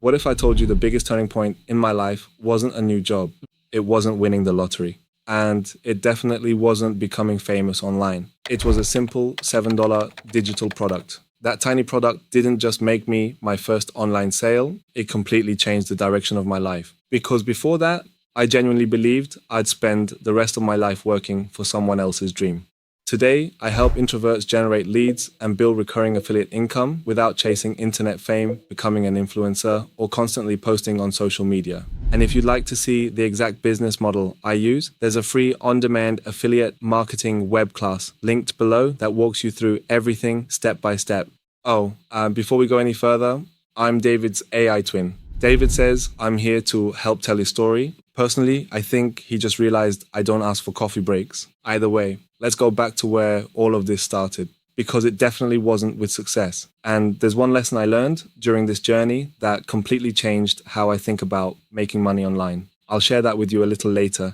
What if I told you the biggest turning point in my life wasn't a new job? It wasn't winning the lottery. And it definitely wasn't becoming famous online. It was a simple $7 digital product. That tiny product didn't just make me my first online sale, it completely changed the direction of my life. Because before that, I genuinely believed I'd spend the rest of my life working for someone else's dream. Today, I help introverts generate leads and build recurring affiliate income without chasing internet fame, becoming an influencer, or constantly posting on social media. And if you'd like to see the exact business model I use, there's a free on-demand affiliate marketing web class linked below that walks you through everything step by step. Before we go any further, I'm David's AI twin. David says I'm here to help tell his story. Personally, I think he just realized I don't ask for coffee breaks. Either way, let's go back to where all of this started, because it definitely wasn't with success. And there's one lesson I learned during this journey that completely changed how I think about making money online. I'll share that with you a little later.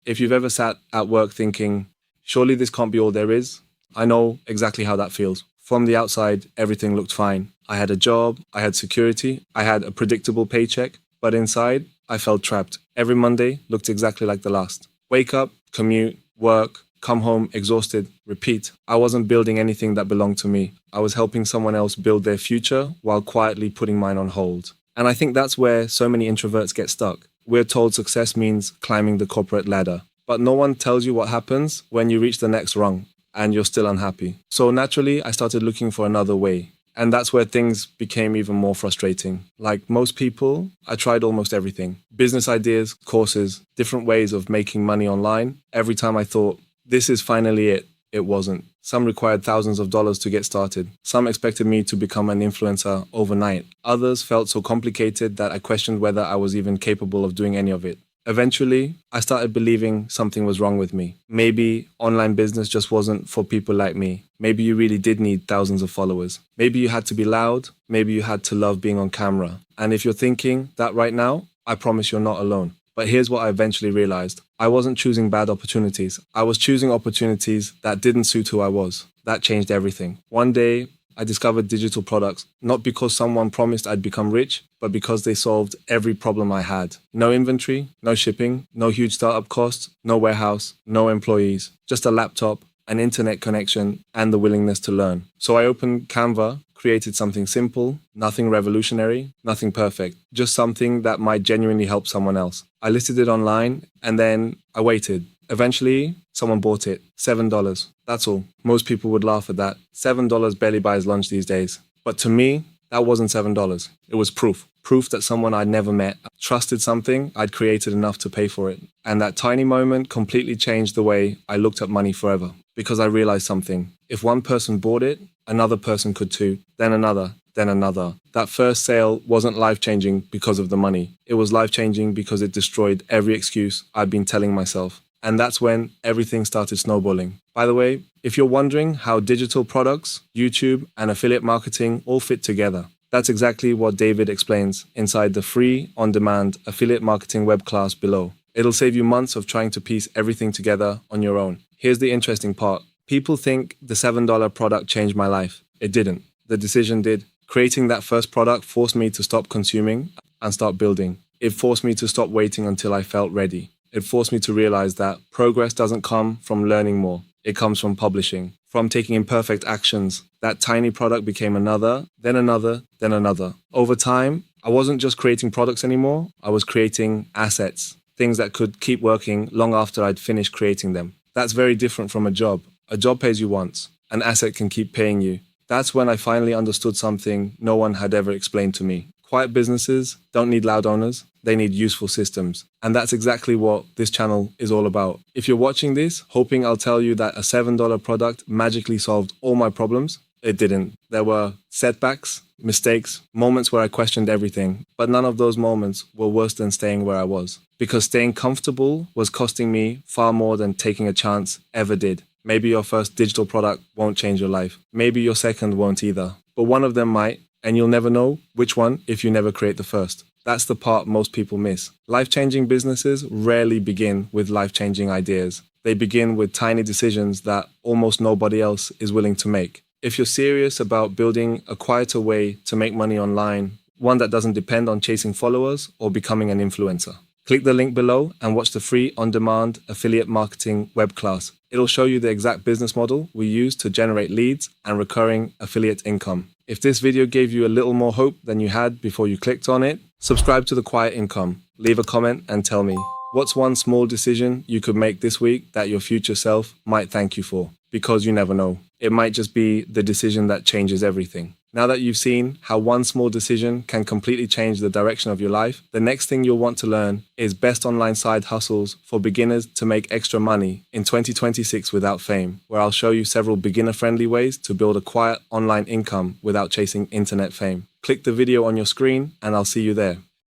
If you've ever sat at work thinking, surely this can't be all there is, I know exactly how that feels. From the outside, everything looked fine. I had a job, I had security, I had a predictable paycheck, but inside, I felt trapped. Every Monday looked exactly like the last. Wake up, commute, work, come home exhausted, repeat. I wasn't building anything that belonged to me. I was helping someone else build their future while quietly putting mine on hold. And I think that's where so many introverts get stuck. We're told success means climbing the corporate ladder, but no one tells you what happens when you reach the next rung and you're still unhappy. So naturally, I started looking for another way. And that's where things became even more frustrating. Like most people, I tried almost everything. Business ideas, courses, different ways of making money online. Every time I thought, this is finally it, it wasn't. Some required thousands of dollars to get started. Some expected me to become an influencer overnight. Others felt so complicated that I questioned whether I was even capable of doing any of it. Eventually, I started believing something was wrong with me. Maybe online business just wasn't for people like me. Maybe you really did need thousands of followers. Maybe you had to be loud. Maybe you had to love being on camera. And if you're thinking that right now, I promise you're not alone. But here's what I eventually realized. I wasn't choosing bad opportunities. I was choosing opportunities that didn't suit who I was. That changed everything. One day, I discovered digital products, not because someone promised I'd become rich, but because they solved every problem I had. No inventory, no shipping, no huge startup costs, no warehouse, no employees, just a laptop, an internet connection, and the willingness to learn. So I opened Canva, created something simple, nothing revolutionary, nothing perfect, just something that might genuinely help someone else. I listed it online, and then I waited. Eventually, someone bought it. $7. That's all. Most people would laugh at that. $7 barely buys lunch these days. But to me, that wasn't $7. It was proof. Proof that someone I'd never met trusted something I'd created enough to pay for it. And that tiny moment completely changed the way I looked at money forever. Because I realized something. If one person bought it, another person could too. Then another. Then another. That first sale wasn't life-changing because of the money. It was life-changing because it destroyed every excuse I'd been telling myself. And that's when everything started snowballing. By the way, if you're wondering how digital products, YouTube, and affiliate marketing all fit together, that's exactly what David explains inside the free, on-demand affiliate marketing web class below. It'll save you months of trying to piece everything together on your own. Here's the interesting part. People think the $7 product changed my life. It didn't. The decision did. Creating that first product forced me to stop consuming and start building. It forced me to stop waiting until I felt ready. It forced me to realize that progress doesn't come from learning more. It comes from publishing, from taking imperfect actions. That tiny product became another, then another, then another. Over time, I wasn't just creating products anymore. I was creating assets, things that could keep working long after I'd finished creating them. That's very different from a job. A job pays you once. An asset can keep paying you. That's when I finally understood something no one had ever explained to me. Quiet businesses don't need loud owners, they need useful systems. And that's exactly what this channel is all about. If you're watching this, hoping I'll tell you that a $7 product magically solved all my problems, it didn't. There were setbacks, mistakes, moments where I questioned everything, but none of those moments were worse than staying where I was. Because staying comfortable was costing me far more than taking a chance ever did. Maybe your first digital product won't change your life. Maybe your second won't either. But one of them might. And you'll never know which one if you never create the first. That's the part most people miss. Life-changing businesses rarely begin with life-changing ideas. They begin with tiny decisions that almost nobody else is willing to make. If you're serious about building a quieter way to make money online, one that doesn't depend on chasing followers or becoming an influencer, click the link below and watch the free on-demand affiliate marketing web class. It'll show you the exact business model we use to generate leads and recurring affiliate income. If this video gave you a little more hope than you had before you clicked on it, subscribe to The Quiet Income, leave a comment and tell me, what's one small decision you could make this week that your future self might thank you for? Because you never know. It might just be the decision that changes everything. Now that you've seen how one small decision can completely change the direction of your life, the next thing you'll want to learn is best online side hustles for beginners to make extra money in 2026 without fame, where I'll show you several beginner-friendly ways to build a quiet online income without chasing internet fame. Click the video on your screen and I'll see you there.